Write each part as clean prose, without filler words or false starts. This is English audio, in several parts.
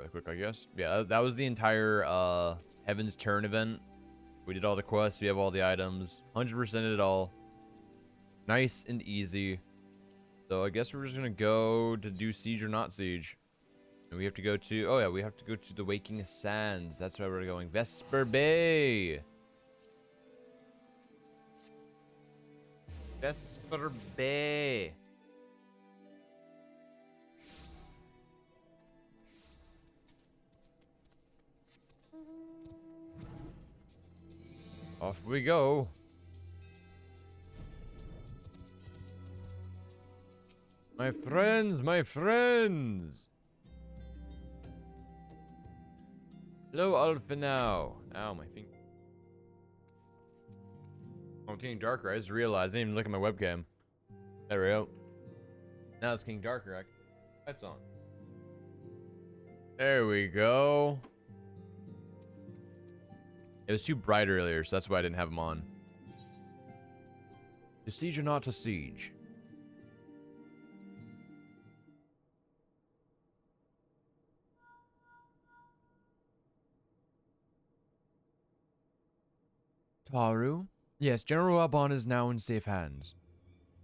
really quick, I guess. Yeah, that was the entire Heaven's Turn event. We did all the quests. We have all the items. 100% it all. Nice and easy. So I guess we're just gonna go to do Siege or not Siege. And we have to go to... Oh yeah, we have to go to the Waking Sands. That's where we're going. Vesper Bay! Vesper Bay! Off we go. My friends, my friends! Hello, Alpha. Ow, my finger. Oh, it's getting darker. I just realized I didn't even look at my webcam. There we go. Now it's getting darker. Lights on. There we go. It was too bright earlier, so that's why I didn't have them on. To siege or not to siege? Taru? Yes, General Alban is now in safe hands.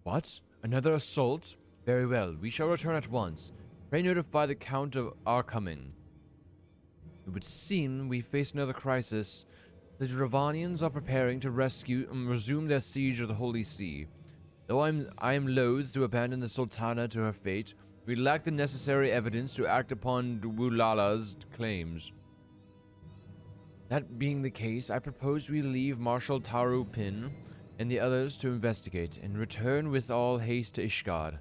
What? Another assault? Very well, we shall return at once. Pray notify the Count of our coming. It would seem we face another crisis. The Dravanians are preparing to rescue and resume their siege of the Holy See. Though I am loath to abandon the Sultana to her fate, we lack the necessary evidence to act upon Wulala's claims. That being the case, I propose we leave Marshal Taru Pin and the others to investigate, and return with all haste to Ishgard.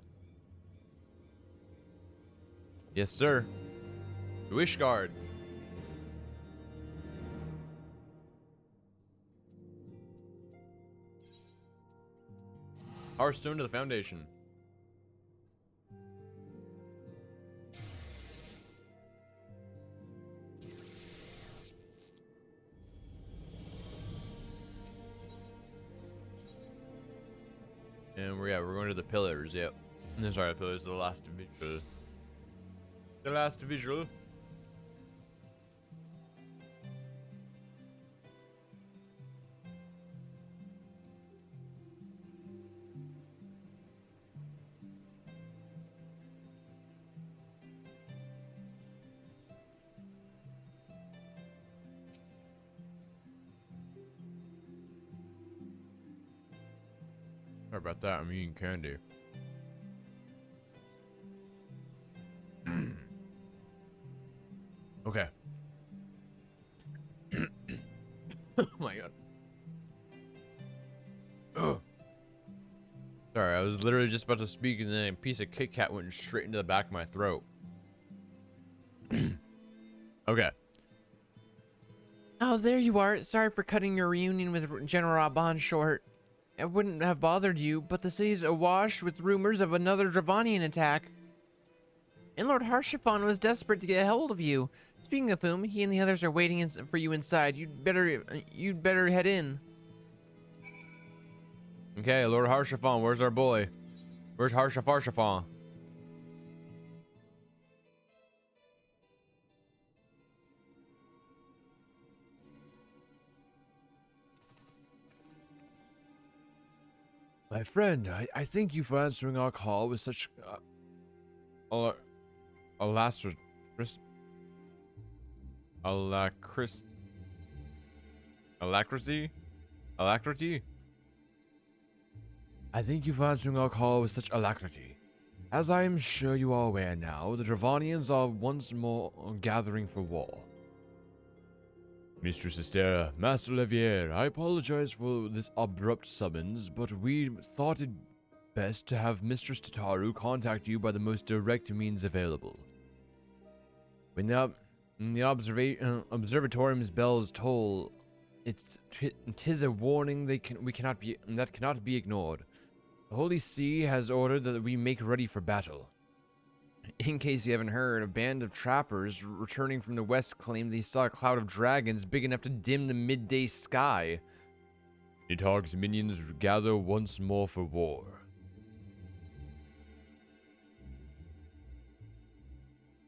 Yes, sir. To Ishgard. Hearthstone to the Foundation. And we're going to the pillars, yep. No, sorry, the pillars, the last visual. The last visual. Sorry about that, I'm eating candy. Okay. Oh my god. Ugh. Sorry, I was literally just about to speak and then a piece of Kit Kat went straight into the back of my throat. Okay. Oh, there you are. Sorry for cutting your reunion with General Alban short. It wouldn't have bothered you, but the city's awash with rumors of another Dravanian attack. And Lord Harshafan was desperate to get a hold of you. Speaking of whom, he and the others are waiting for you inside. You'd better head in. Okay, Lord Harshafan, where's our boy? Where's Harshafan? My friend, I thank you for answering our call with such alacrity. I thank you for answering our call with such alacrity. As I am sure you are aware now, the Dravanians are once more gathering for war. Mistress Estera, Master Levier, I apologize for this abrupt summons, but we thought it best to have Mistress Tataru contact you by the most direct means available. When the observatorium's bells toll, tis a warning that cannot be ignored. The Holy See has ordered that we make ready for battle. In case you haven't heard, a band of trappers returning from the west claimed they saw a cloud of dragons big enough to dim the midday sky. Nidhogg's minions gather once more for war.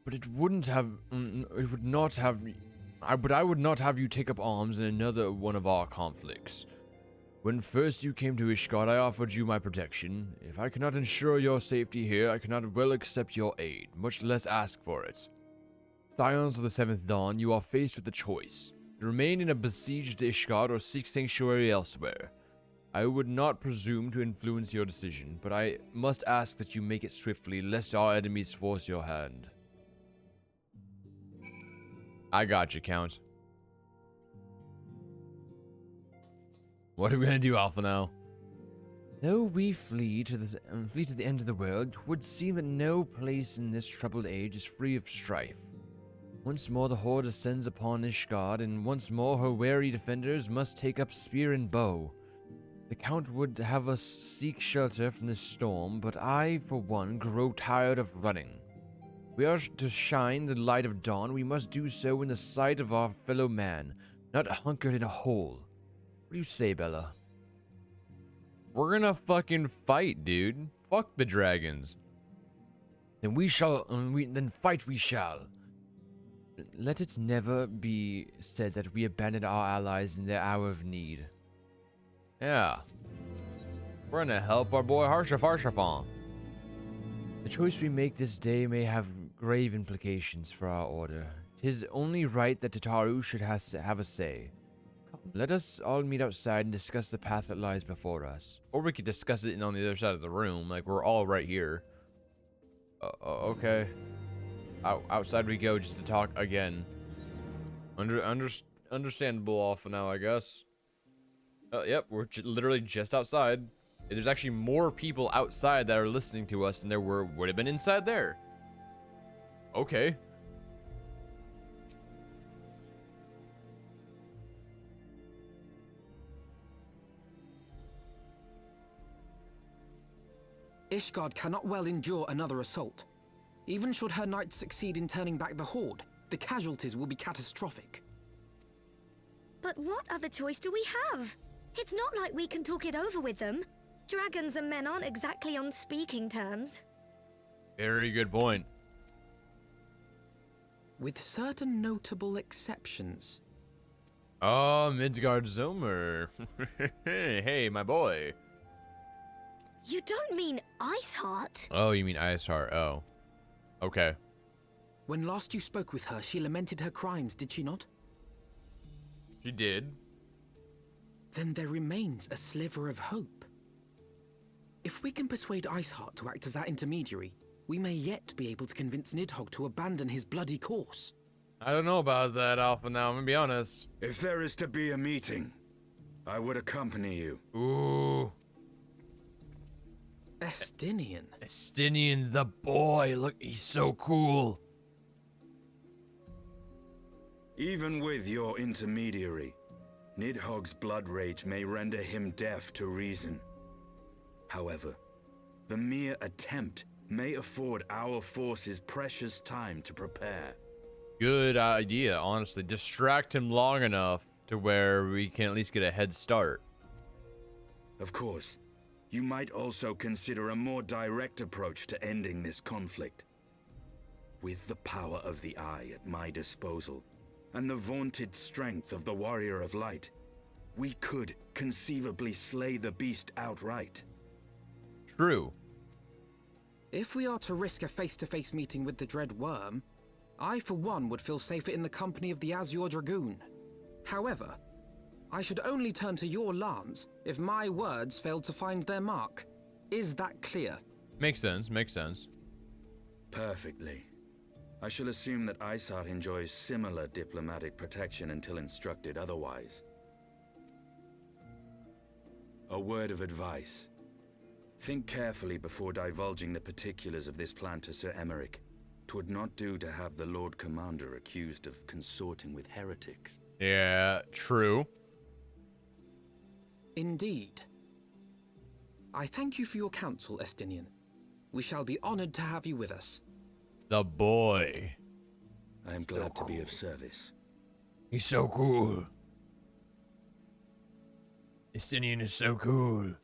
But it wouldn't have. It would not have. But I would not have you take up arms in another one of our conflicts. When first you came to Ishgard, I offered you my protection. If I cannot ensure your safety here, I cannot well accept your aid, much less ask for it. Scions of the Seventh Dawn, you are faced with a choice. Remain in a besieged Ishgard or seek sanctuary elsewhere. I would not presume to influence your decision, but I must ask that you make it swiftly, lest our enemies force your hand. I got you, Count. What are we gonna do, Alpha, now? Though we flee to the end of the world, 'twould seem that no place in this troubled age is free of strife. Once more the horde ascends upon Ishgard, and once more her wary defenders must take up spear and bow. The Count would have us seek shelter from this storm, but I, for one, grow tired of running. We are to shine the light of dawn. We must do so in the sight of our fellow man, not hunkered in a hole. What do you say, Bella? We're gonna fucking fight, dude. Fuck the dragons. Then then fight we shall. Let it never be said that we abandoned our allies in their hour of need. Yeah. We're gonna help our boy Harshafon. The choice we make this day may have grave implications for our order. 'Tis only right that Tataru should have a say. Come, let us all meet outside and discuss the path that lies before us. Or we could discuss it on the other side of the room, like we're all right here. Okay. Outside we go just to talk again. Understandable off now, I guess. Yep, we're literally just outside. There's actually more people outside that are listening to us than there would have been inside there. Okay. Ishgard cannot well endure another assault. Even should her knights succeed in turning back the horde, the casualties will be catastrophic. But what other choice do we have? It's not like we can talk it over with them. Dragons and men aren't exactly on speaking terms. Very good point. With certain notable exceptions. Oh, Midgard Zomer. Hey, my boy. You don't mean Iceheart? Oh, you mean Iceheart. Oh. Okay. When last you spoke with her, she lamented her crimes, did she not? She did. Then there remains a sliver of hope. If we can persuade Iceheart to act as our intermediary, we may yet be able to convince Nidhogg to abandon his bloody course. I don't know about that, Alpha, now, I'm gonna be honest. If there is to be a meeting, I would accompany you. Ooh. Estinian. Estinian the boy. Look, he's so cool. Even with your intermediary, Nidhogg's blood rage may render him deaf to reason. However, the mere attempt may afford our forces precious time to prepare. Good idea, honestly. Distract him long enough to where we can at least get a head start. Of course, you might also consider a more direct approach to ending this conflict. With the power of the Eye at my disposal, and the vaunted strength of the Warrior of Light, we could conceivably slay the beast outright. True. If we are to risk a face-to-face meeting with the Dread Worm, I for one would feel safer in the company of the Azure Dragoon. However, I should only turn to your lance if my words failed to find their mark. Is that clear? Makes sense, makes sense. Perfectly. I shall assume that Iceheart enjoys similar diplomatic protection until instructed otherwise. A word of advice. Think carefully before divulging the particulars of this plan to Sir Emeric. 'Twould not do to have the Lord Commander accused of consorting with heretics. Yeah, true. Indeed. I thank you for your counsel, Estinian. We shall be honored to have you with us. The boy. I am glad to be of service. He's so cool. Estinian is so cool.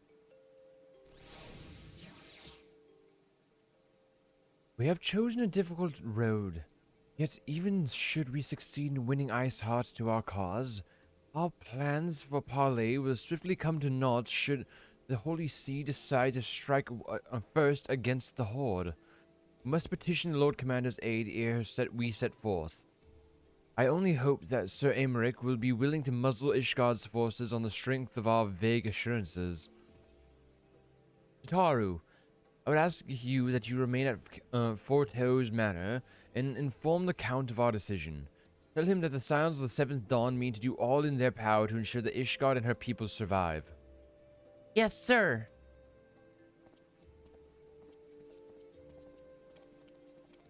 We have chosen a difficult road. Yet even should we succeed in winning Iceheart to our cause, our plans for parley will swiftly come to naught should the Holy See decide to strike first against the Horde. We must petition the Lord Commander's aid ere we set forth. I only hope that Sir Aymeric will be willing to muzzle Ishgard's forces on the strength of our vague assurances. Taru, I would ask you that you remain at Forteau's Manor and inform the Count of our decision. Tell him that the Scions of the Seventh Dawn mean to do all in their power to ensure that Ishgard and her people survive. Yes, sir.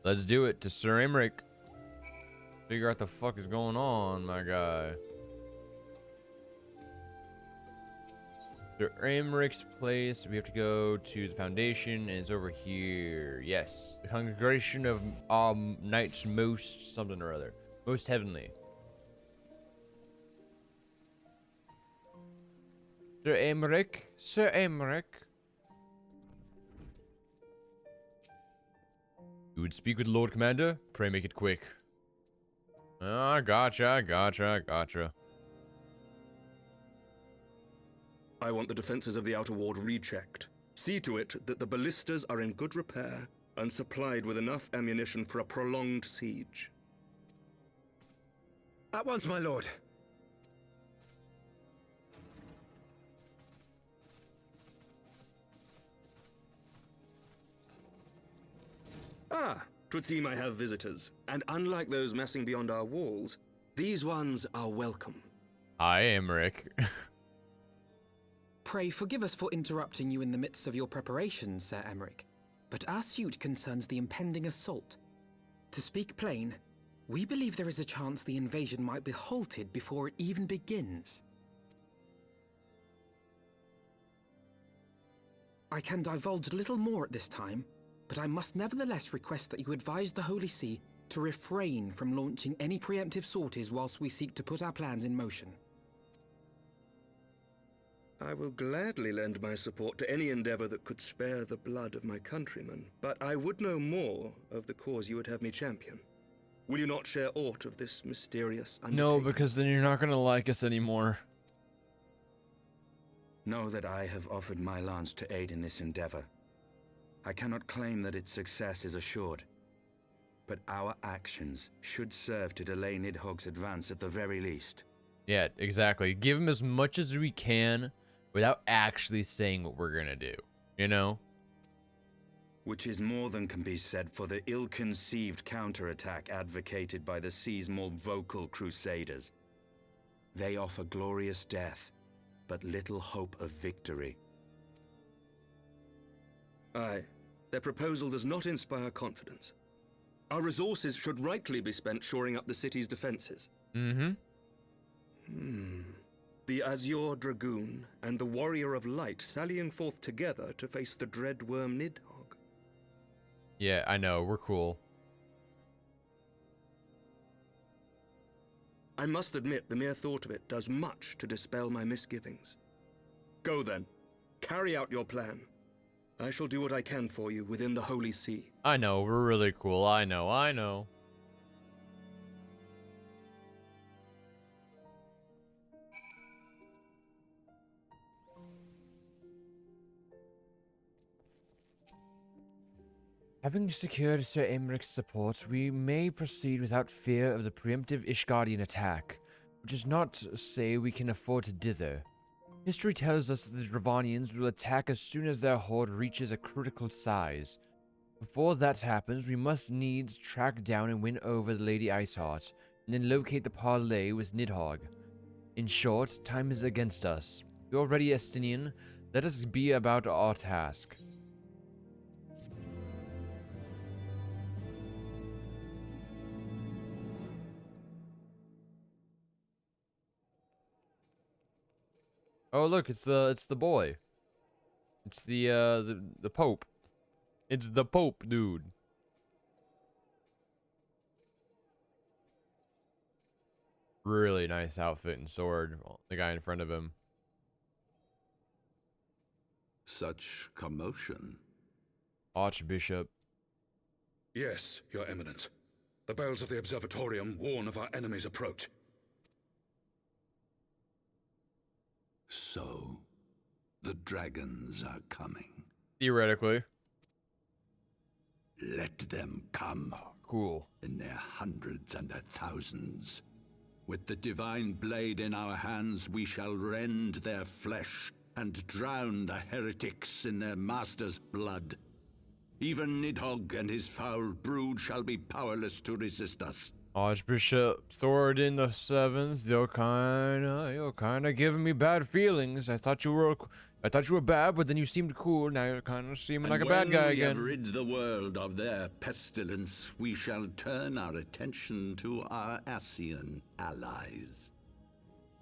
Let's do it to Sir Aymeric. Figure out the fuck is going on, my guy. Sir Aymeric's place. We have to go to the Foundation, and it's over here. Yes, the Congregation of Knights Most something or other, most heavenly. Sir Aymeric, Sir Aymeric. You would speak with the Lord Commander? Pray make it quick. Ah, gotcha. I want the defenses of the outer ward rechecked. See to it that the ballistas are in good repair and supplied with enough ammunition for a prolonged siege. At once, my lord. Ah, 'twould seem I have visitors, and unlike those messing beyond our walls, these ones are welcome. Hi, Aymeric. Pray forgive us for interrupting you in the midst of your preparations, Sir Aymeric, but our suit concerns the impending assault. To speak plain, we believe there is a chance the invasion might be halted before it even begins. I can divulge little more at this time, but I must nevertheless request that you advise the Holy See to refrain from launching any preemptive sorties whilst we seek to put our plans in motion. I will gladly lend my support to any endeavor that could spare the blood of my countrymen, but I would know more of the cause you would have me champion. Will you not share aught of this mysterious undertaking? No, because then you're not gonna like us anymore. Know that I have offered my lance to aid in this endeavor. I cannot claim that its success is assured, but our actions should serve to delay Nidhogg's advance at the very least. Yeah, exactly. Give him as much as we can without actually saying what we're gonna do, you know? Which is more than can be said for the ill-conceived counterattack advocated by the Sea's more vocal crusaders. They offer glorious death, but little hope of victory. Aye, their proposal does not inspire confidence. Our resources should rightly be spent shoring up the city's defenses. Mm-hmm. The Azure Dragoon and the Warrior of Light sallying forth together to face the dread worm Nidhogg. Yeah, I know, we're cool. I must admit the mere thought of it does much to dispel my misgivings. Go then, carry out your plan. I shall do what I can for you within the Holy See. I know, we're really cool. I know. Having secured Sir Aymeric's support, we may proceed without fear of the preemptive Ishgardian attack, which is not to say we can afford to dither. History tells us that the Dravanians will attack as soon as their horde reaches a critical size. Before that happens, we must needs track down and win over the Lady Iceheart, and then locate the parley with Nidhogg. In short, time is against us. You're ready, Estinian. Let us be about our task. Oh look, it's the boy. It's the Pope. It's the Pope, dude. Really nice outfit and sword. The guy in front of him. Such commotion. Archbishop. Yes, Your Eminence. The bells of the observatorium warn of our enemy's approach. So, the dragons are coming. Theoretically. Let them come. Cool. In their hundreds and their thousands. With the divine blade in our hands, we shall rend their flesh and drown the heretics in their master's blood. Even Nidhogg and his foul brood shall be powerless to resist us. Archbishop Thoradin the Seventh, you're kinda giving me bad feelings. I thought you were bad, but then you seemed cool. Now you're kind of seeming like a bad guy again. When we have rid the world of their pestilence, we shall turn our attention to our Ascian allies.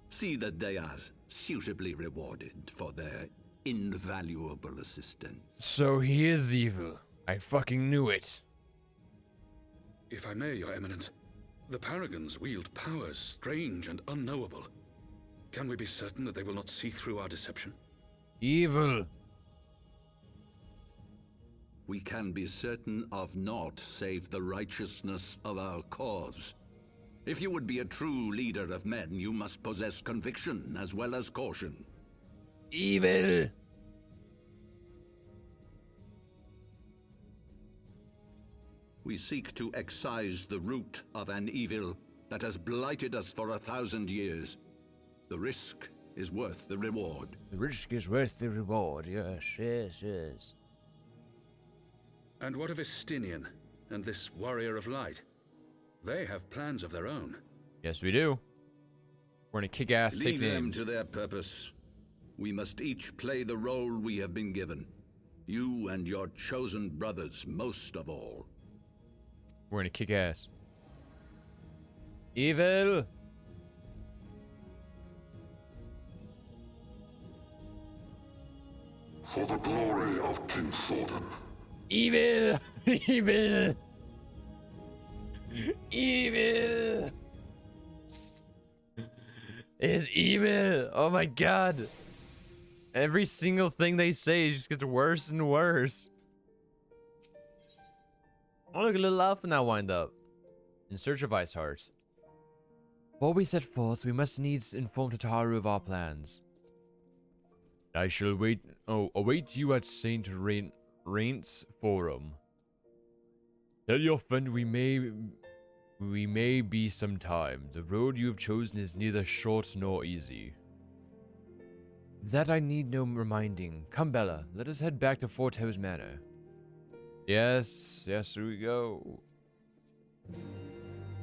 See that they are suitably rewarded for their invaluable assistance. So he is evil. I fucking knew it. If I may, Your Eminence, the Paragons wield powers strange and unknowable. Can we be certain that they will not see through our deception? Evil. We can be certain of naught save the righteousness of our cause. If you would be a true leader of men, you must possess conviction as well as caution. Evil. We seek to excise the root of an evil that has blighted us for 1,000 years. The risk is worth the reward. The risk is worth the reward. Yes, yes, yes. And what of Estinian and this Warrior of Light? They have plans of their own. Yes, we do. We're gonna kick ass. Take Leave them names. to their purpose. We must each play the role we have been given. You and your chosen brothers most of all. We're gonna kick ass. Evil. For the glory of King Thordan. Evil. Evil. Evil. Is evil. Oh my god. Every single thing they say just gets worse and worse. Oh, look, a little alpha now wind up. In search of Iceheart. Before we set forth, we must needs inform Tataru of our plans. I shall await you at Saint Raint's Forum. Tell your friend we may be some time. The road you have chosen is neither short nor easy. That I need no reminding. Come, Bella, let us head back to Fort House Manor. Yes, yes, here we go.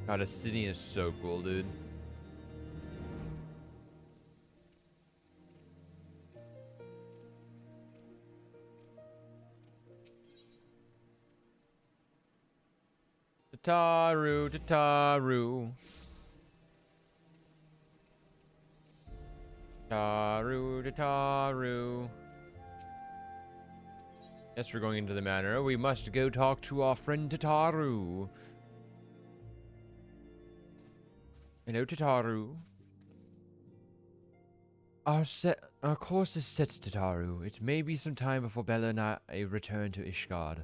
God, Estinian is so cool, dude. Tataru, Tataru. Tataru, Tataru. Yes, we're going into the manor. We must go talk to our friend Tataru. Hello, Tataru. Our course is set, Tataru. It may be some time before Bella and I return to Ishgard.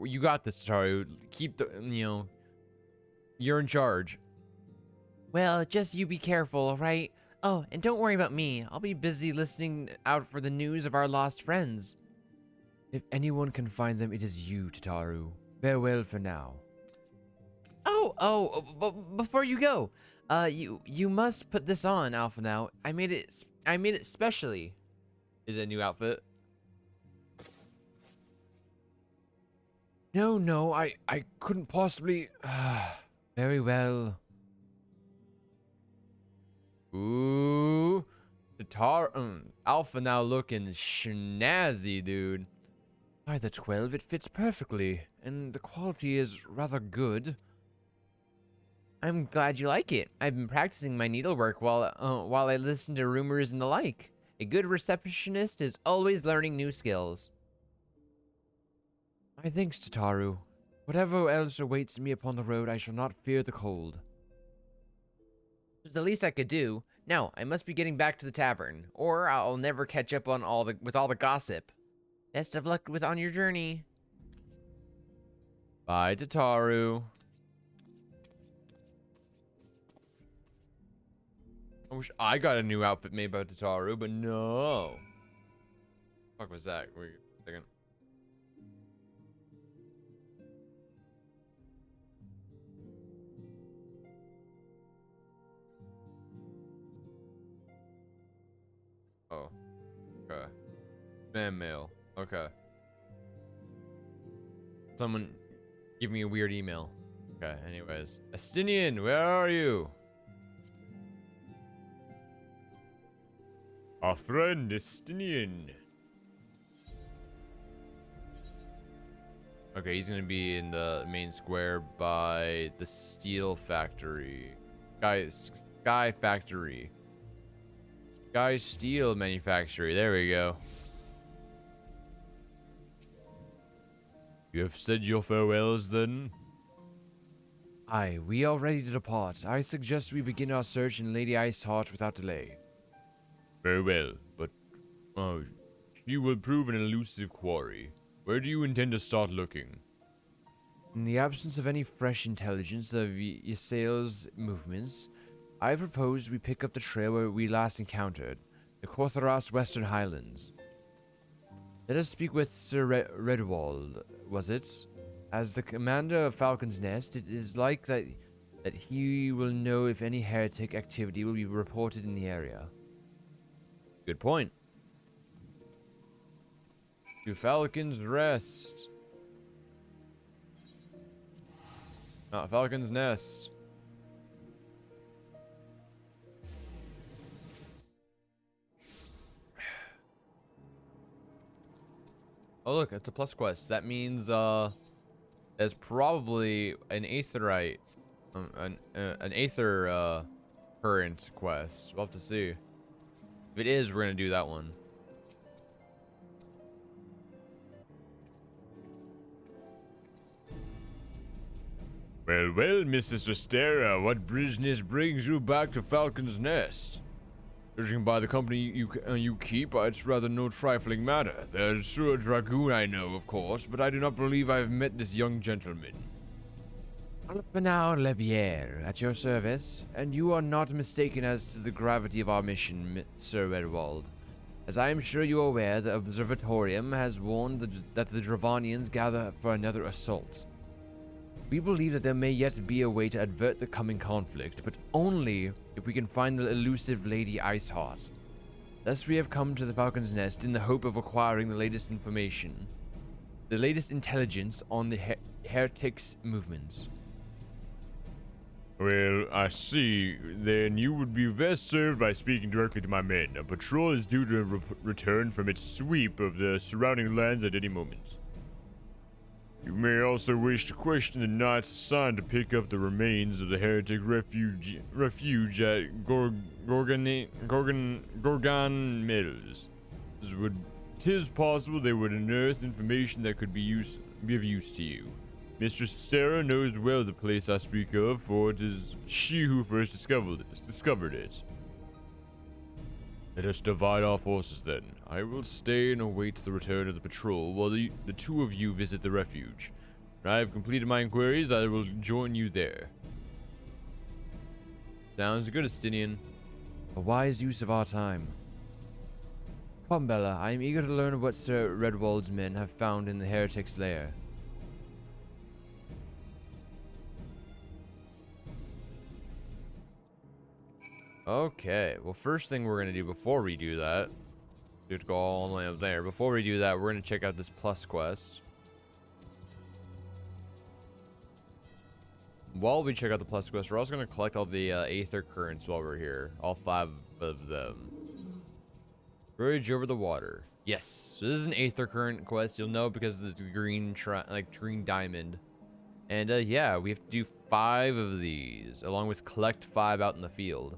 You got this, Tataru. Keep the, you're in charge. Well, just you be careful, alright? Oh, and don't worry about me. I'll be busy listening out for the news of our lost friends. If anyone can find them, it is you, Tataru. Farewell for now. Before you go, you must put this on, Alpha now. I made it specially. Is it a new outfit? No, I couldn't possibly. Very well. Ooh, Alpha now looking snazzy, dude. By the 12, it fits perfectly, and the quality is rather good. I'm glad you like it. I've been practicing my needlework while I listen to rumors and the like. A good receptionist is always learning new skills. My thanks, Tataru. Whatever else awaits me upon the road, I shall not fear the cold. It was the least I could do. Now, I must be getting back to the tavern, or I'll never catch up on with all the gossip. Best of luck on your journey. Bye, Tataru. I wish I got a new outfit made by Tataru, but no. Fuck was that? Wait a second. Oh. Okay. Spam mail. Okay. Someone give me a weird email. Okay, anyways. Astinian, where are you? Our friend Astinian. Okay, he's gonna be in the main square by the steel factory. Sky factory. Sky steel manufactory. There we go. You have said your farewells then? Aye, we are ready to depart. I suggest we begin our search in Lady Iceheart without delay. Very well, but she will prove an elusive quarry. Where do you intend to start looking? In the absence of any fresh intelligence of Ysael's movements, I propose we pick up the trail where we last encountered, the Korthoras Western Highlands. Let us speak with Sir Redwald, was it? As the commander of Falcon's Nest, it is like that he will know if any heretic activity will be reported in the area. Good point. To Falcon's Rest. Not Falcon's Nest. Oh look, it's a plus quest. That means there's probably an aetherite, an aether current quest. We'll have to see. If it is, we're gonna do that one. Well, well, Mrs. Astera, what business brings you back to Falcon's Nest? Judging by the company you keep, it's rather no trifling matter. There's Sir Dragoon I know, of course, but I do not believe I've met this young gentleman. Bernard Lebiere, at your service, and you are not mistaken as to the gravity of our mission, Sir Redwald. As I am sure you are aware, the Observatorium has warned that the Dravanians gather for another assault. We believe that there may yet be a way to avert the coming conflict, but only if we can find the elusive Lady Iceheart. Thus we have come to the Falcon's Nest in the hope of acquiring the latest information, the latest intelligence on the heretics' movements. Well, I see. Then you would be best served by speaking directly to my men. A patrol is due to return from its sweep of the surrounding lands at any moment. You may also wish to question the knights assigned to pick up the remains of the heretic refuge at Gorgon Mills. Tis possible they would unearth information that could be of use to you. Mistress Astera knows well the place I speak of, for it is she who first discovered it. Let us divide our forces then. I will stay and await the return of the patrol while the two of you visit the refuge. When I have completed my inquiries, I will join you there. Sounds good, Astinian. A wise use of our time. Come, Bella, I am eager to learn what Sir Redwald's men have found in the heretic's lair. Okay, well, first thing we're going to do before we do that, we have to go all the way up there. Before we do that, we're going to check out this plus quest. While we check out the plus quest, we're also going to collect all the aether currents while we're here. All 5 of them. Bridge over the water. Yes, so this is an aether current quest. You'll know because of the green diamond. And yeah, we have to do 5 of these, along with collect 5 out in the field.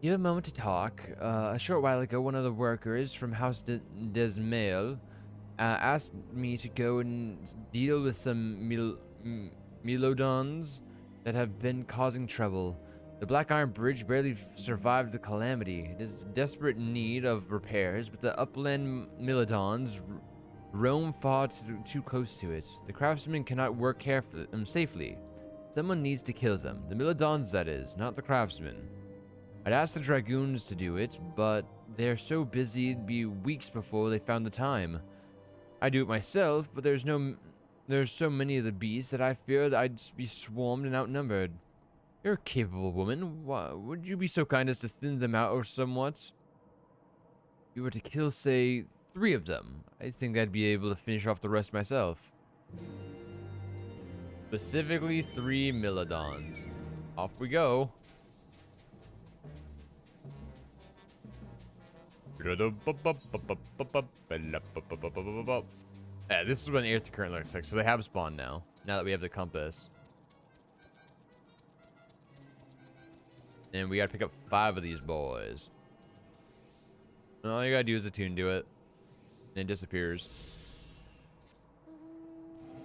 You have a moment to talk. A short while ago, one of the workers from House Desmail asked me to go and deal with some Melodons that have been causing trouble. The Black Iron Bridge barely survived the calamity. It is in desperate need of repairs, but the upland Melodons roam far too close to it. The craftsmen cannot work carefully safely. Someone needs to kill them. The Milladons, that is, not the craftsmen. I'd ask the Dragoons to do it, but they're so busy it'd be weeks before they found the time. I'd do it myself, but there's so many of the beasts that I fear that I'd be swarmed and outnumbered. You're a capable woman. Why would you be so kind as to thin them out or somewhat? If you were to kill, say, 3 of them, I think I'd be able to finish off the rest myself. Specifically 3 Milladons. Off we go. Yeah, this is what an Earth current looks like. So they have spawned now that we have the compass. And we gotta pick up 5 of these boys. And all you gotta do is attune to it. And it disappears.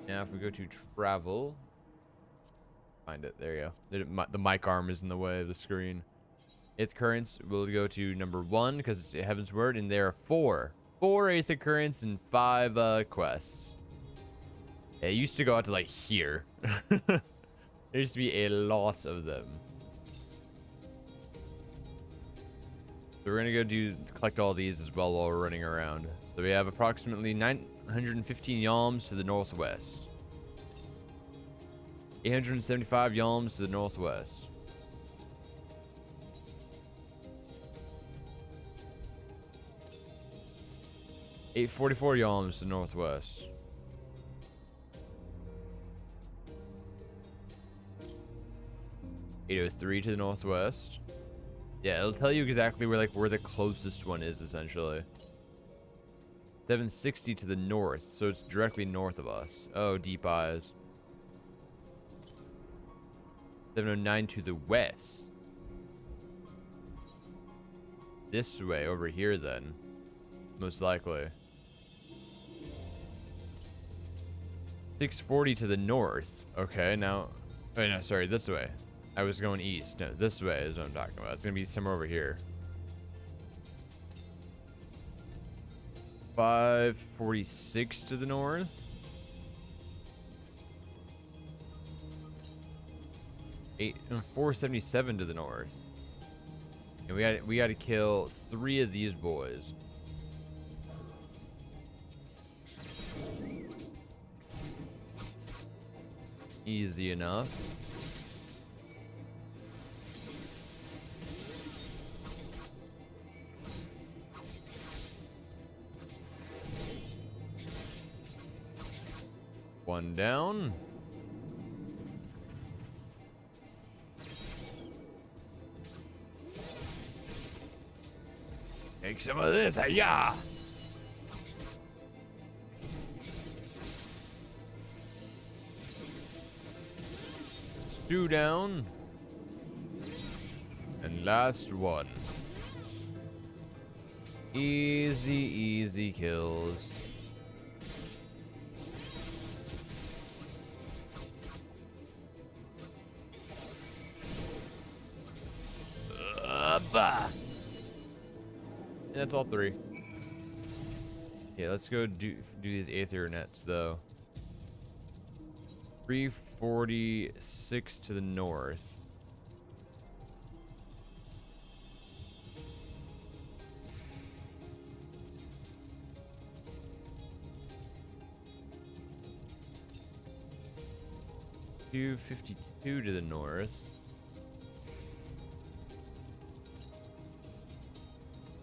Now if we go to travel. Find it. There you go. The mic arm is in the way of the screen. 8th currents, we'll go to number 1 because it's Heavensward, and there are 4 8th currents and 5 quests. Yeah, it used to go out to like here. There used to be a lot of them. So we're gonna collect all these as well while we're running around. So we have approximately 915 yalms to the northwest. 875 yalms to the northwest. 844 yalms to the northwest. 803 to the northwest. Yeah, it'll tell you exactly where the closest one is, essentially. 760 to the north, so it's directly north of us. Oh, deep eyes. 709 to the west. This way, over here then. Most likely. 640 to the north. Okay, now... Oh, no, sorry, this way. I was going east. No, this way is what I'm talking about. It's going to be somewhere over here. 546 to the north. Eight, 477 to the north. And we got to kill 3 of these boys. Easy enough. One down. Take some of this, yeah. Two down. And last one. Easy, easy kills. Bah. And that's all 3. Yeah, let's go do these Aether nets though. 346 to the north. $252 to the north.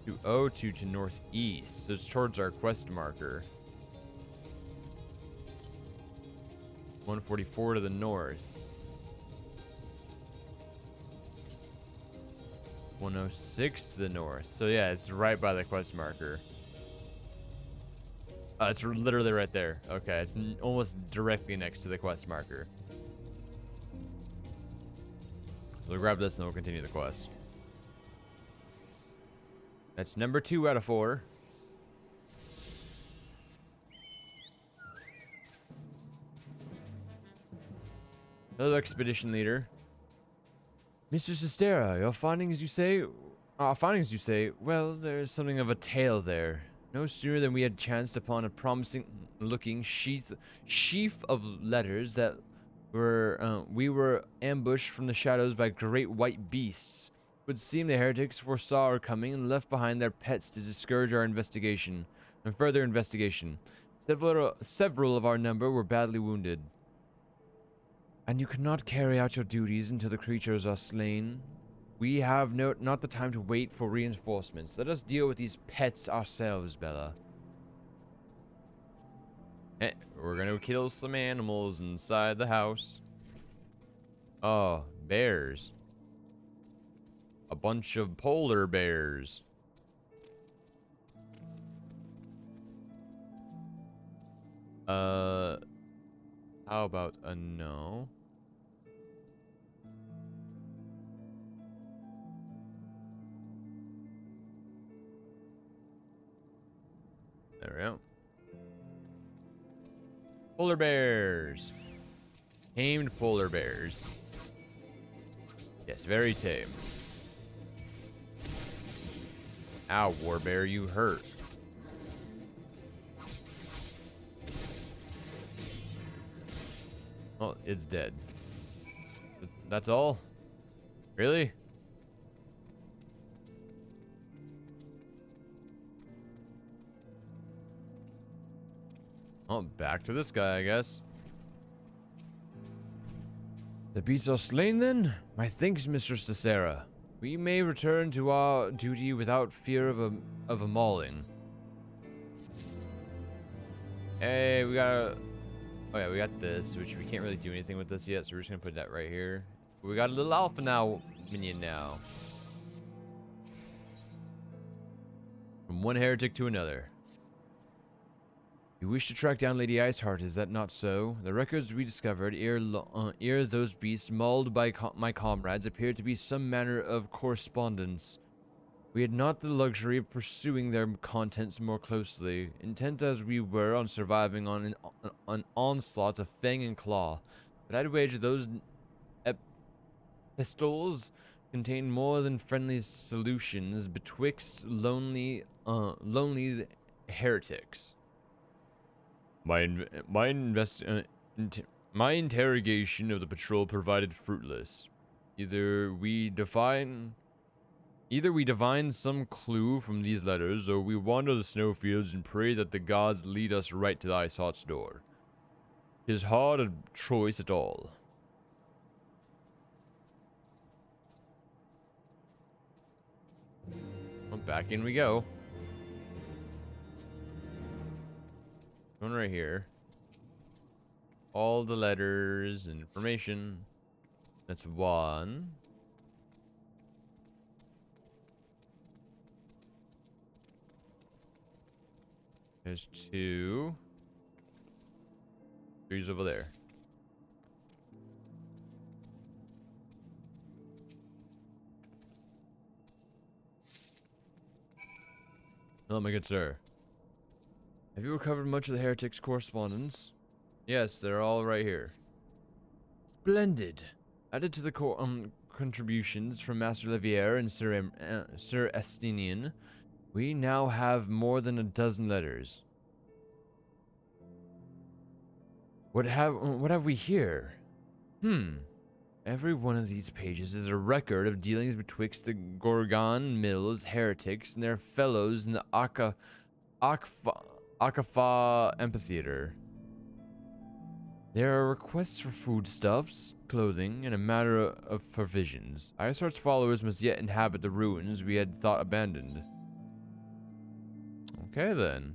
202 to northeast, so it's towards our quest marker. 144 to the north. 106 to the north. So yeah, it's right by the quest marker. It's literally right there. Okay, it's almost directly next to the quest marker. We'll grab this and we'll continue the quest. That's number 2 out of 4. Hello, expedition leader. Mr. Sistera, your findings, you say? Well, there's something of a tale there. No sooner than we had chanced upon a promising-looking sheaf of letters that we were ambushed from the shadows by great white beasts. It would seem the heretics foresaw our coming and left behind their pets to discourage our investigation and further investigation. Several of our number were badly wounded. And you cannot carry out your duties until the creatures are slain. We have not the time to wait for reinforcements. Let us deal with these pets ourselves, Bella. We're gonna kill some animals inside the house. Oh, bears. A bunch of polar bears. How about a no? There we go. Polar bears. Tamed polar bears. Yes, very tame. Ow, warbear, you hurt. Oh, it's dead. That's all? Really? Oh, back to this guy, I guess. The beasts are slain then? My thanks, Mistress Sarah. We may return to our duty without fear of a mauling. Hey, we got oh yeah, we got this, which we can't really do anything with this yet, so we're just gonna put that right here. We got a little alpha now minion now. From one heretic to another. You wish to track down Lady Iceheart, is that not so? The records we discovered ere those beasts mauled by my comrades appeared to be some manner of correspondence. We had not the luxury of pursuing their contents more closely, intent as we were on surviving on an onslaught of fang and claw. But I'd wager those epistles contain more than friendly solutions betwixt lonely heretics. My interrogation of the patrol provided fruitless. Either we divine some clue from these letters, or we wander the snowfields and pray that the gods lead us right to the Iceheart's door. 'Tis hard a choice at all. Well, back in we go. One right here. All the letters and information. That's one. There's two. Three's over there. Hello, my good sir. Have you recovered much of the heretics' correspondence? Yes, they're all right here. Splendid. Added to the contributions from Master Levier and Sir Estinian, we now have more than a dozen letters. What have we here? Every one of these pages is a record of dealings betwixt the Gorgon Mills heretics and their fellows in the Akafa Amphitheater. There are requests for foodstuffs, clothing, and a matter of provisions. Iceheart's followers must yet inhabit the ruins we had thought abandoned. Okay then.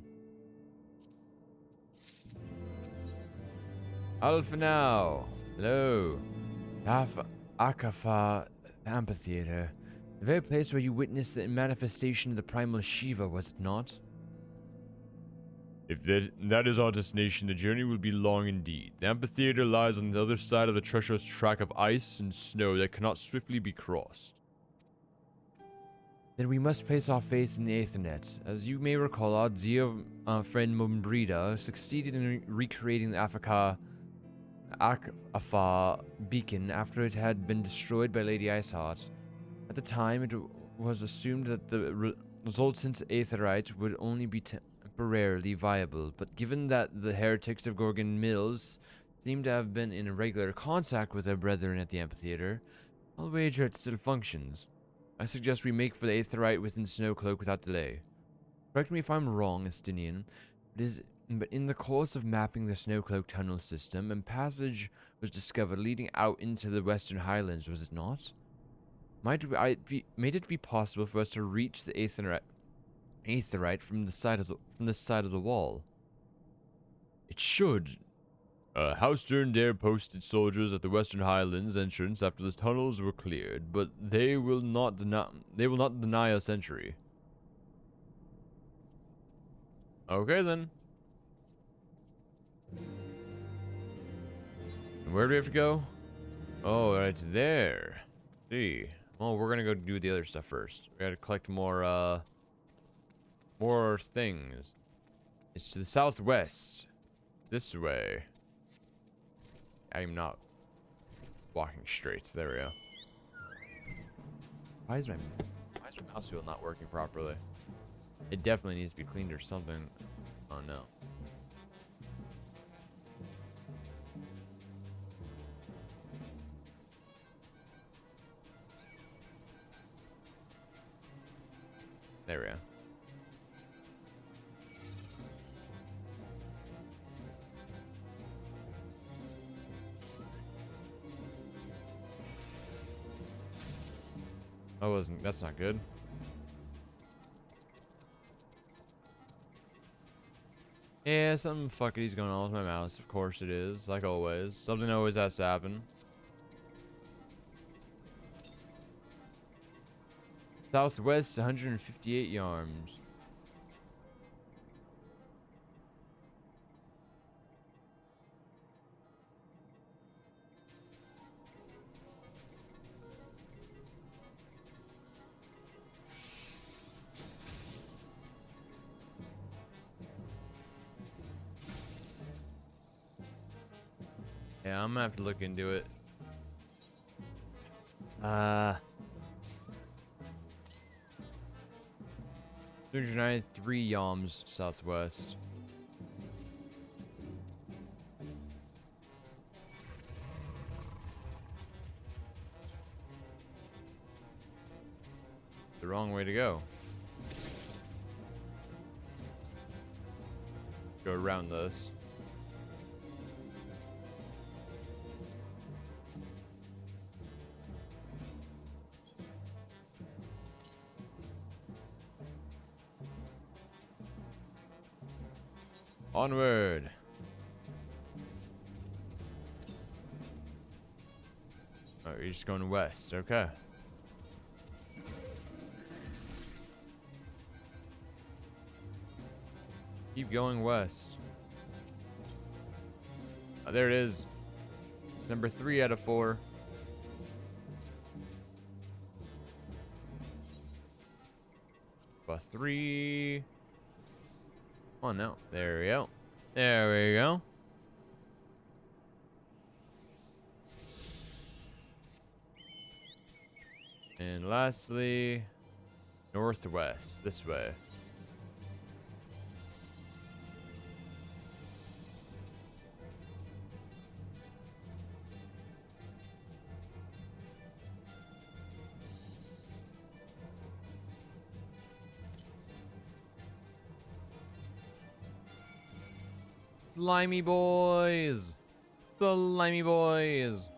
Alpha now. Hello. Akafa Amphitheater. The very place where you witnessed the manifestation of the primal Shiva, was it not? If that is our destination, the journey will be long indeed. The amphitheater lies on the other side of the treacherous track of ice and snow that cannot swiftly be crossed. Then we must place our faith in the Aethernet. As you may recall, our dear friend Mumbrida succeeded in recreating the Akafa beacon after it had been destroyed by Lady Iceheart. At the time, it was assumed that the resultant aetherite would only be temporarily viable, but given that the heretics of Gorgon Mills seem to have been in regular contact with their brethren at the amphitheater, I'll wager it still functions. I suggest we make for the Aetheryte within Snowcloak without delay. Correct me if I'm wrong, Estinian, but in the course of mapping the Snowcloak tunnel system, a passage was discovered leading out into the Western Highlands, was it not? Made it be possible for us to reach the Aetheryte from the side of the wall? It should. House Dare posted soldiers at the Western Highlands entrance after the tunnels were cleared, but they will not deny us entry. Okay then. Where do we have to go? Oh, right there. See. Well, we're gonna go do the other stuff first. We gotta collect more things. It's to the southwest. This way. I'm not walking straight. There we go. Why is my mouse wheel not working properly? It definitely needs to be cleaned or something. Oh no. There we go. That's not good. Yeah, something fucky's going on with my mouse. Of course it is, like always. Something always has to happen. Southwest, 158 yards. Yeah, I'm gonna have to look into it. 293 yams southwest. The wrong way to go. Go around this. Onward. Oh, you're just going west. Okay. Keep going west. Oh, there it is. It's number 3 out of 4. Plus 3. Oh no. There we go. There we go. And lastly, northwest, this way. Slimy boys! Slimy boys!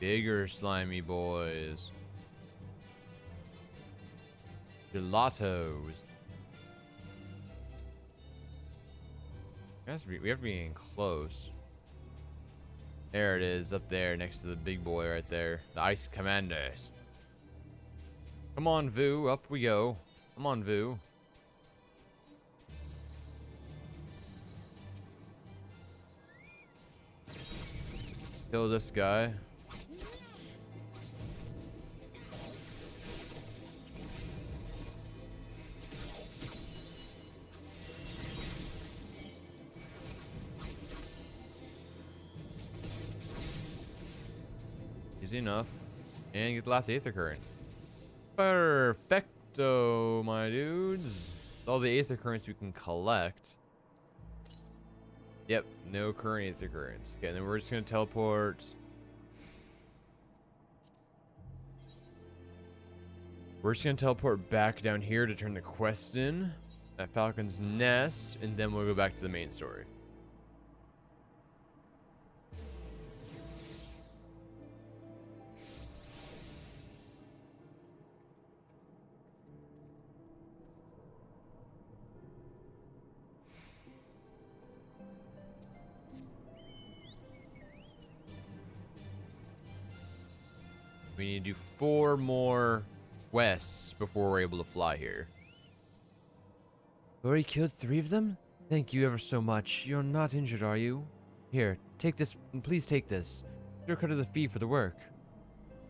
Bigger slimy boys. Gelatos. We have to be getting close. There it is, up there next to the big boy right there. The Ice Commanders. Come on, Vu. Up we go. Come on, Vu. Kill this guy. Easy enough. And get the last Aether Current. Perfecto, my dudes. All the Aether Currents we can collect. Yep, no current Aether Currents. Okay, and then we're just going to teleport. We're just going to teleport back down here to turn the quest in at Falcon's Nest, and then we'll go back to the main story. We need to do 4 more quests before we're able to fly here. Already killed 3 of them? Thank you ever so much. You're not injured, are you? Here, take this. Please take this. Sure cut of the fee for the work.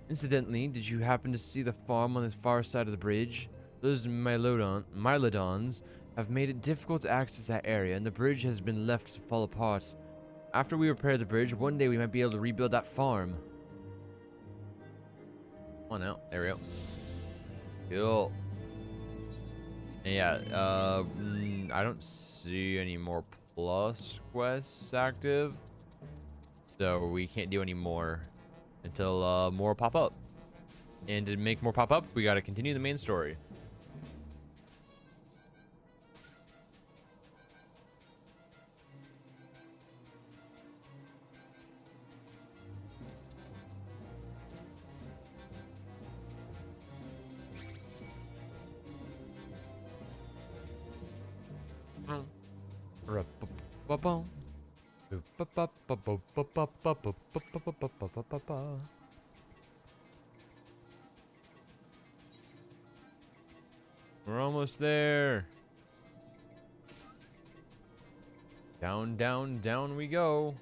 Incidentally, did you happen to see the farm on the far side of the bridge? Those Mylodons have made it difficult to access that area, and the bridge has been left to fall apart. After we repair the bridge, one day we might be able to rebuild that farm. Come on out. There we go. Cool. And yeah, I don't see any more plus quests active, so we can't do any more until more pop up. And to make more pop up, we got to continue the main story. We're almost there. Down, down, down we go.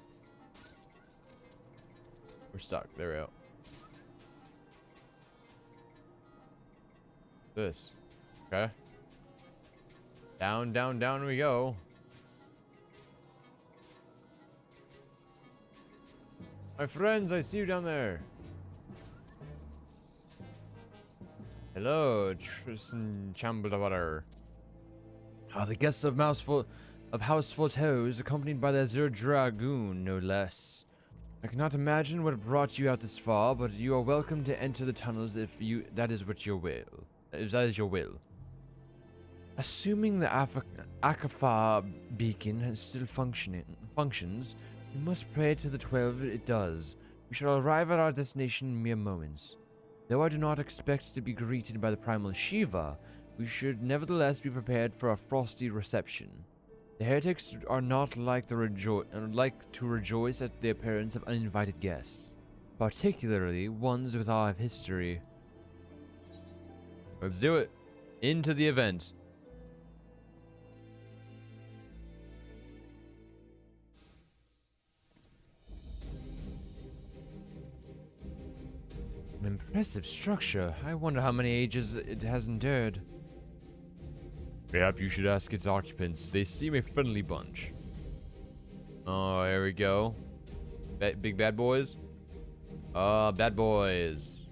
We're stuck. There we go. This. Okay. Down, down, down we go. My friends, I see you down there. Hello, Tristan Chamblewater. The guests of House Forteaux, accompanied by the Azure Dragoon, no less. I cannot imagine what brought you out this far, but you are welcome to enter the tunnels if that is your will. Assuming the Akafar beacon still functions, we must pray to the 12 it does. We shall arrive at our destination in mere moments. Though I do not expect to be greeted by the primal Shiva, we should nevertheless be prepared for a frosty reception. The heretics are not like to rejoice at the appearance of uninvited guests, particularly ones with our history. Let's do it. Into the event. An impressive structure. I wonder how many ages it has endured. Perhaps you should ask its occupants. They seem a friendly bunch. Oh, there we go. Big bad boys. Bad boys.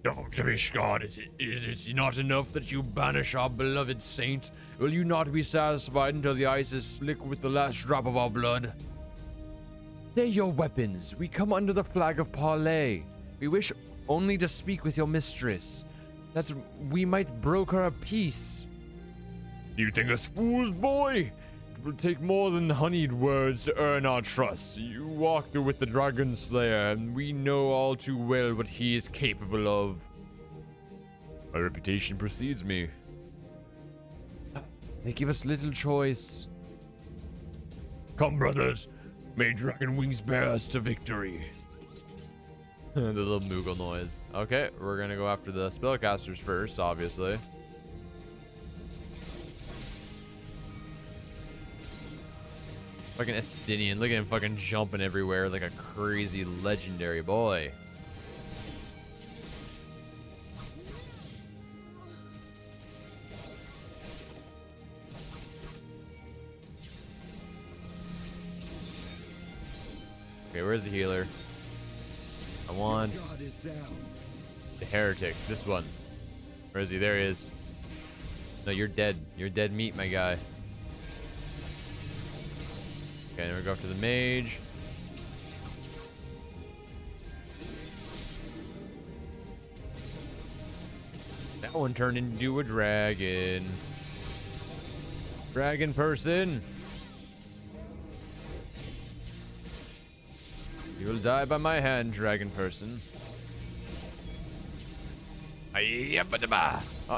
Dr. Ishgard, is it not enough that you banish our beloved saint? Will you not be satisfied until the ice is slick with the last drop of our blood? Stay your weapons. We come under the flag of parley. We wish only to speak with your mistress, that we might broker a peace. Do you think us fools, boy? It will take more than honeyed words to earn our trust. You walk through with the Dragon Slayer, and we know all too well what he is capable of. My reputation precedes me. They give us little choice. Come, brothers. May dragon wings bear us to victory. The little Moogle noise. Okay, we're gonna go after the spellcasters first, obviously. Fucking Estinian. Look at him fucking jumping everywhere like a crazy legendary boy. Okay, where's the healer? want the heretic. This one. Where is he? There he is. No, you're dead. You're dead meat, my guy. Okay, then we go up to the mage. That one turned into a dragon. Dragon person. You will die by my hand, dragon person. Oh,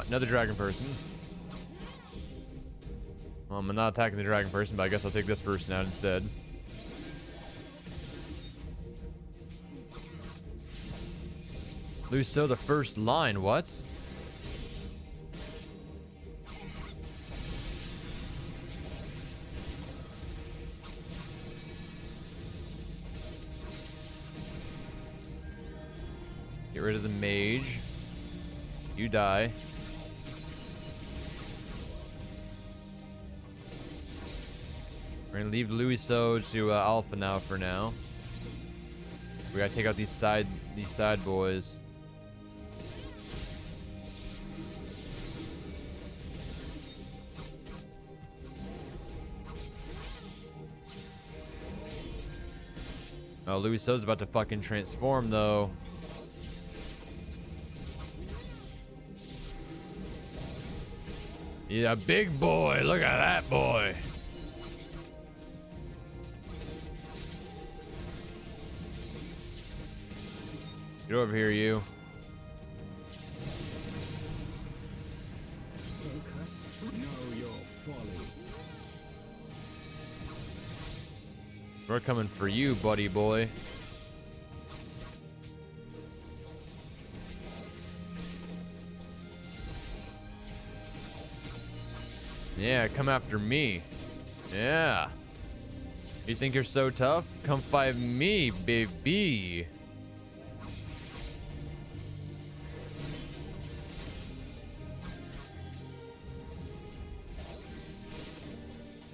another dragon person. Well, I'm not attacking the dragon person, but I guess I'll take this person out instead. Luso, the first line, what? Get rid of the mage. You die. We're gonna leave Luiso to Alpha now for now. We gotta take out these side boys. Oh, Luiso's about to fucking transform though. He's a big boy. Look at that boy. Get over here, you. We're coming for you, buddy boy. Yeah, come after me. Yeah. You think you're so tough? Come fight me, baby.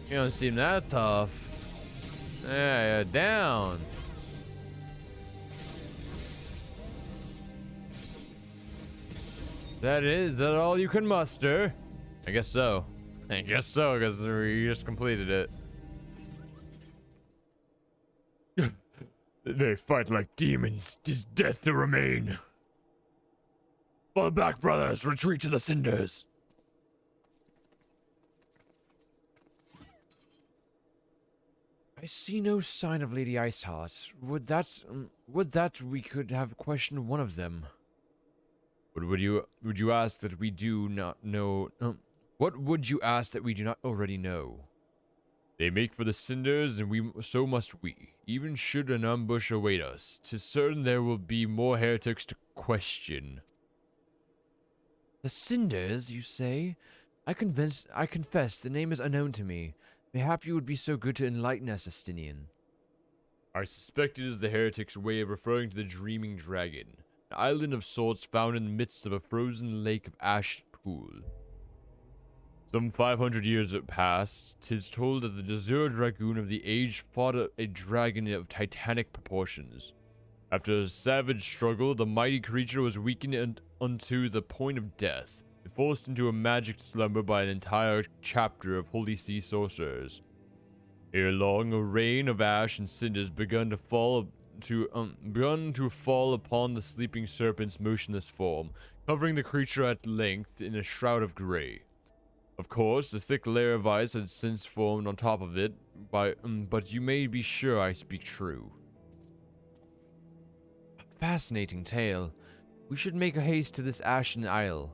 You don't seem that tough. Yeah, down. Is that all you can muster? I guess so. I guess so, because we just completed it. They fight like demons. 'Tis death to remain. Fall back, brothers. Retreat to the cinders. I see no sign of Lady Iceheart. Would that we could have questioned one of them. Would you ask that we do not know? What would you ask that we do not already know? They make for the cinders, and so must we. Even should an ambush await us, 'tis certain there will be more heretics to question. The cinders, you say? I confess the name is unknown to me. Mayhap you would be so good to enlighten us, Estinian. I suspect it is the heretic's way of referring to the Dreaming Dragon, an island of sorts found in the midst of a frozen lake of ash pool. Some 500 years have passed. 'Tis told that the Azure Dragoon of the age fought a dragon of titanic proportions. After a savage struggle, the mighty creature was weakened unto the point of death, and forced into a magic slumber by an entire chapter of Holy Sea sorcerers. Ere long, a rain of ash and cinders begun to fall upon the sleeping serpent's motionless form, covering the creature at length in a shroud of gray. Of course, a thick layer of ice had since formed on top of it, but you may be sure I speak true. A fascinating tale. We should make a haste to this Ashen Isle.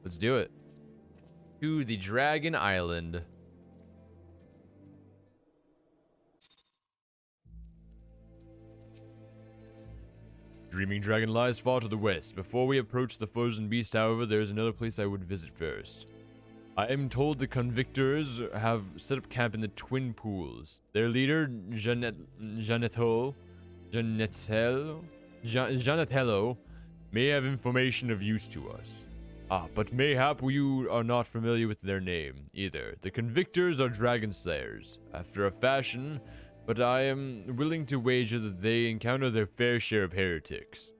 Let's do it. To the Dragon Island. Dreaming Dragon lies far to the west. Before we approach the frozen beast, however, there is another place I would visit first. I am told the convictors have set up camp in the Twin Pools. Their leader, Janethello, may have information of use to us. But mayhap you are not familiar with their name, either. The convictors are dragon slayers. After a fashion, but I am willing to wager that they encounter their fair share of heretics.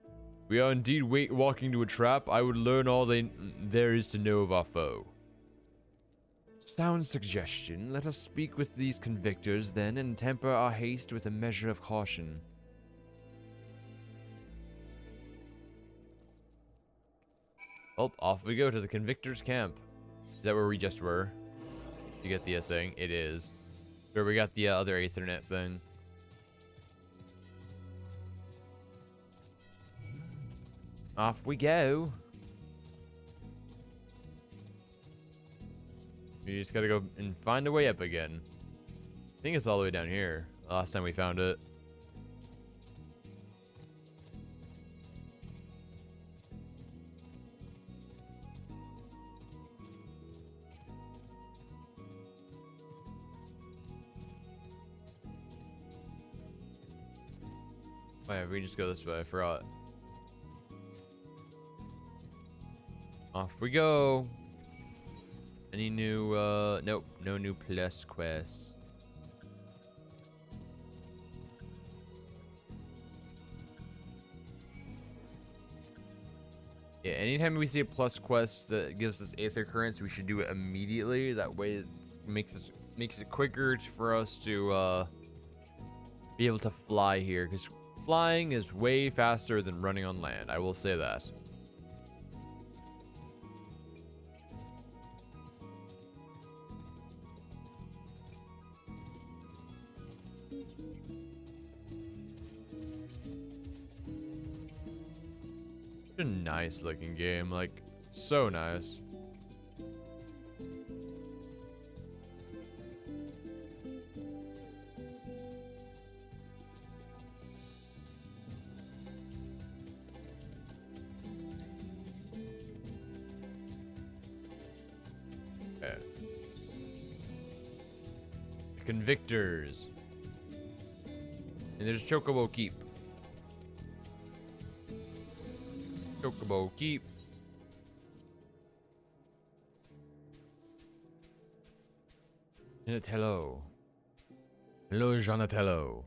We are indeed walking to a trap. I would learn all there is to know of our foe. Sound suggestion. Let us speak with these convictors then, and temper our haste with a measure of caution. Oh, off we go to the convictors' camp. Is that where we just were? You get the thing? It is. Where we got the other Ethernet thing. Off we go. We just gotta go and find a way up again. I think it's all the way down here. Last time we found it. Wait, we just go this way. I forgot. Off we go. Any new, nope, no new plus quests. Yeah, anytime we see a plus quest that gives us Aether Currents, we should do it immediately. That way it makes it quicker for us to, be able to fly here, because flying is way faster than running on land. I will say that. A nice looking game, like so nice. Okay. The Convictors. And there's Chocobo Keep. Chocobo Keep. Janatello. Hello, Janatello.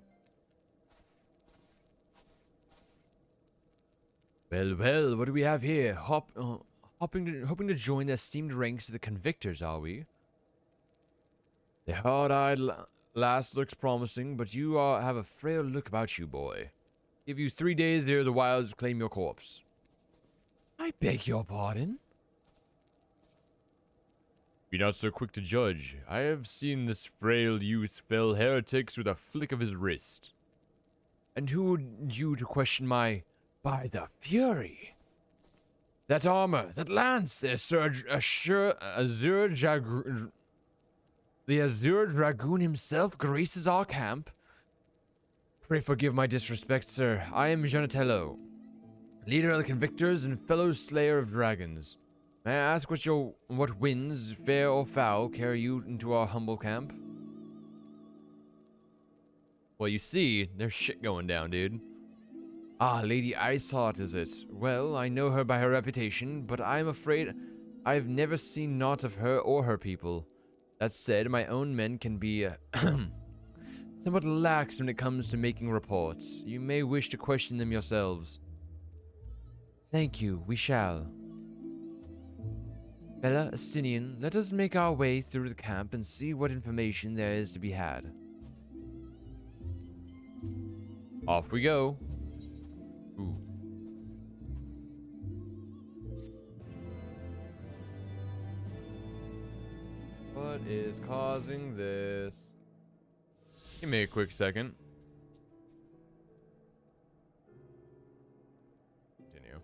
Well, what do we have here? Hoping to join the esteemed ranks of the Convictors, are we? The hard-eyed lass looks promising, but you have a frail look about you, boy. Give you 3 days there, the wilds claim your corpse. I beg your pardon? Be not so quick to judge. I have seen this frail youth fell heretics with a flick of his wrist. And who would you to question my... By the Fury! That armor, that lance, the Azure Dragoon himself graces our camp. Pray forgive my disrespect, sir. I am Janatello, leader of the Convictors and fellow slayer of dragons. May I ask what winds, fair or foul, carry you into our humble camp? Well, you see, there's shit going down, dude. Ah, Lady Iceheart, is it? Well, I know her by her reputation, but I am afraid I've never seen naught of her or her people. That said, my own men can be somewhat lax when it comes to making reports. You may wish to question them yourselves. Thank you, we shall. Bella, Astinian, let us make our way through the camp and see what information there is to be had. Off we go. Ooh. What is causing this? Give me a quick second. Continue.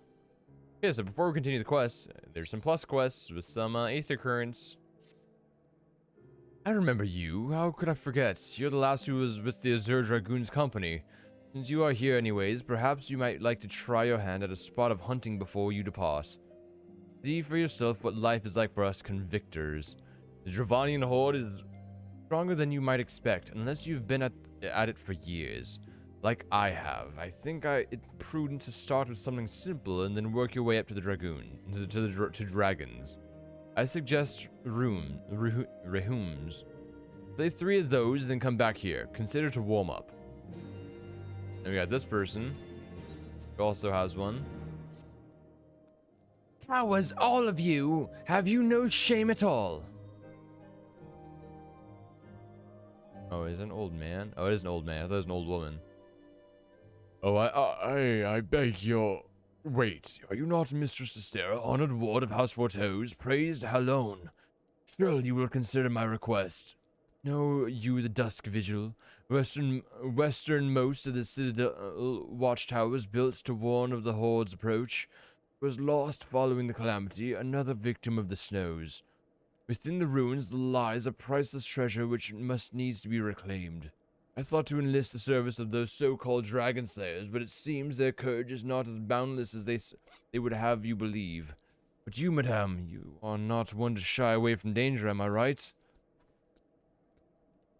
Okay, so before we continue the quest, there's some plus quests with some Aether Currents. I remember you. How could I forget? You're the last who was with the Azure Dragoon's company. Since you are here anyways, perhaps you might like to try your hand at a spot of hunting before you depart. See for yourself what life is like for us Convictors. The Dravanian horde is stronger than you might expect, unless you've been at it for years. Like I have. I think it's prudent to start with something simple and then work your way up to the Dragoon, to dragons. I suggest Rehums. Play 3 of those, then come back here. Consider to warm up. And we got this person, who also has one. Cowards, all of you! Have you no shame at all? Oh, is it an old man? Oh, it is an old man. I thought it was an old woman. Oh, I beg your... Wait, are you not Mistress Astera, honored ward of House Fortoz, praised Halone? Surely you will consider my request. Know you the Dusk Vigil, westernmost of the Citadel watchtowers built to warn of the Horde's approach, was lost following the calamity, another victim of the snows. Within the ruins lies a priceless treasure which must needs to be reclaimed. I thought to enlist the service of those so-called dragon slayers, but it seems their courage is not as boundless as they would have you believe. But you, madame, you are not one to shy away from danger, am I right?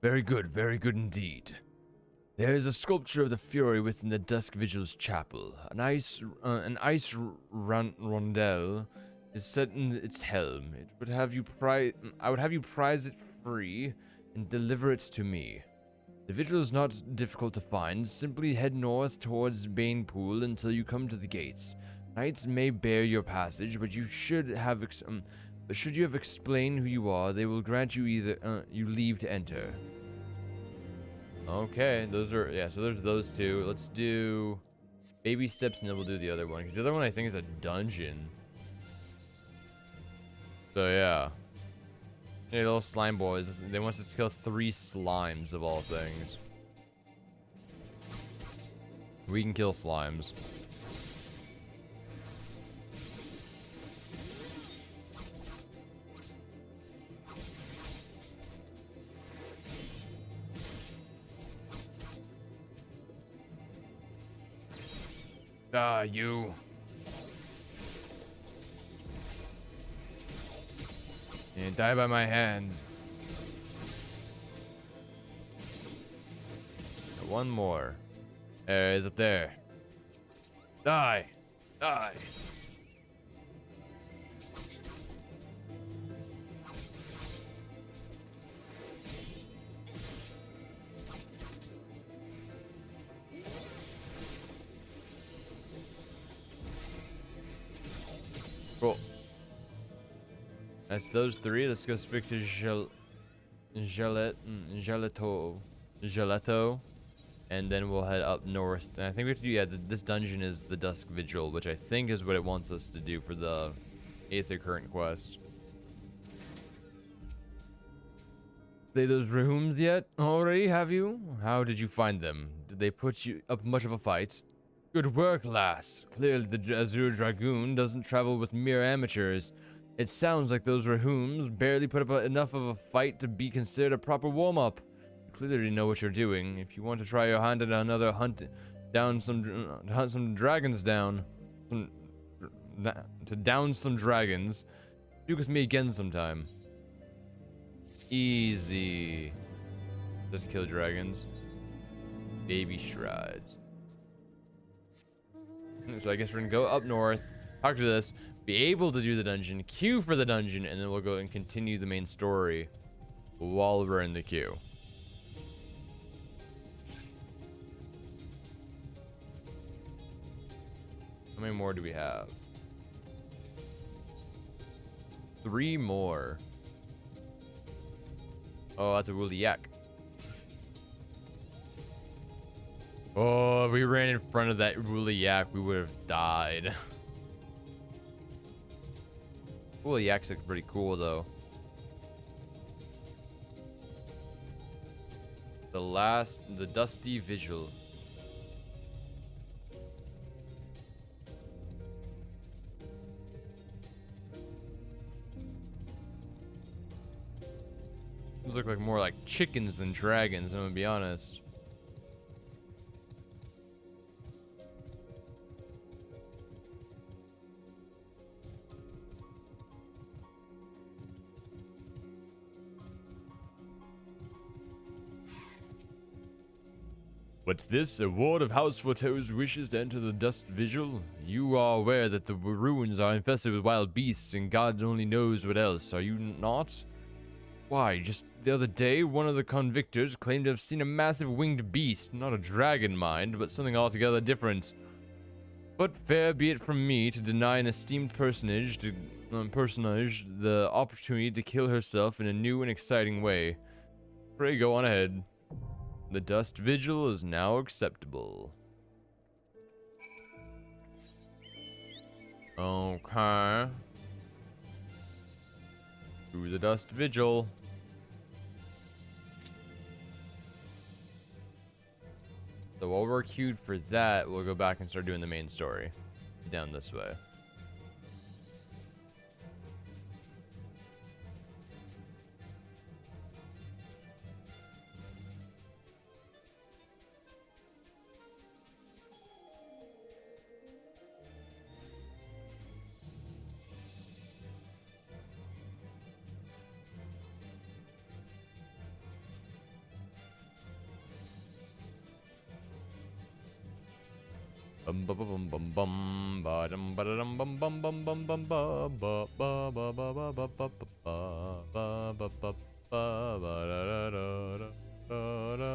Very good indeed. There is a sculpture of the Fury within the Dusk Vigil's chapel. An ice rondelle is set in its helm. I would have you prize it free and deliver it to me. The vigil is not difficult to find. Simply head north towards Banepool until you come to the gates. Knights may bear your passage, but should you have explained who you are, they will grant you you leave to enter. Okay, so there's those two. Let's do baby steps and then we'll do the other one, because the other one I think is a dungeon. So yeah. Hey, little slime boys. They want us to kill 3 slimes of all things. We can kill slimes. Ah, you. And die by my hands. One more. There it is up there. Die. Die. Cool. That's those 3. Let's go speak to Gelato, and then we'll head up north. And I think we have to do, this dungeon is the Dusk Vigil, which I think is what it wants us to do for the Aether Current quest. Stay those rooms yet? Already, have you? How did you find them? Did they put you up much of a fight? Good work, lass. Clearly the Azure Dragoon doesn't travel with mere amateurs. It sounds like those Rahoons barely put up enough of a fight to be considered a proper warm-up. You clearly know what you're doing. If you want to try your hand at another hunt some dragons down, to down some dragons, do with me again sometime. Easy. Just kill dragons. Baby strides. So I guess we're gonna go up north, talk to this, be able to do the dungeon, queue for the dungeon, and then we'll go and continue the main story while we're in the queue. How many more do we have? 3 more. Oh, that's a woolly yak. Oh, if we ran in front of that woolly yak, we would have died. Woolly yaks look pretty cool, though. The Dusty Vigil. Those look like more like chickens than dragons, I'm gonna be honest. What's this? A ward of House Fortoz wishes to enter the Dust Vigil? You are aware that the ruins are infested with wild beasts, and God only knows what else, are you not? Why, just the other day, one of the convictors claimed to have seen a massive winged beast, not a dragon, mind, but something altogether different. But fair be it from me to deny an esteemed personage the opportunity to kill herself in a new and exciting way. Pray go on ahead. The dust vigil is now acceptable. Okay. To the dust vigil. So while we're queued for that, we'll go back and start doing the main story. Down this way. Bum bum bum bum bum ba dum ba dum bum bum bum bum bum ba ba ba ba ba ba ba ba ba ba ba ba ba da da da da da.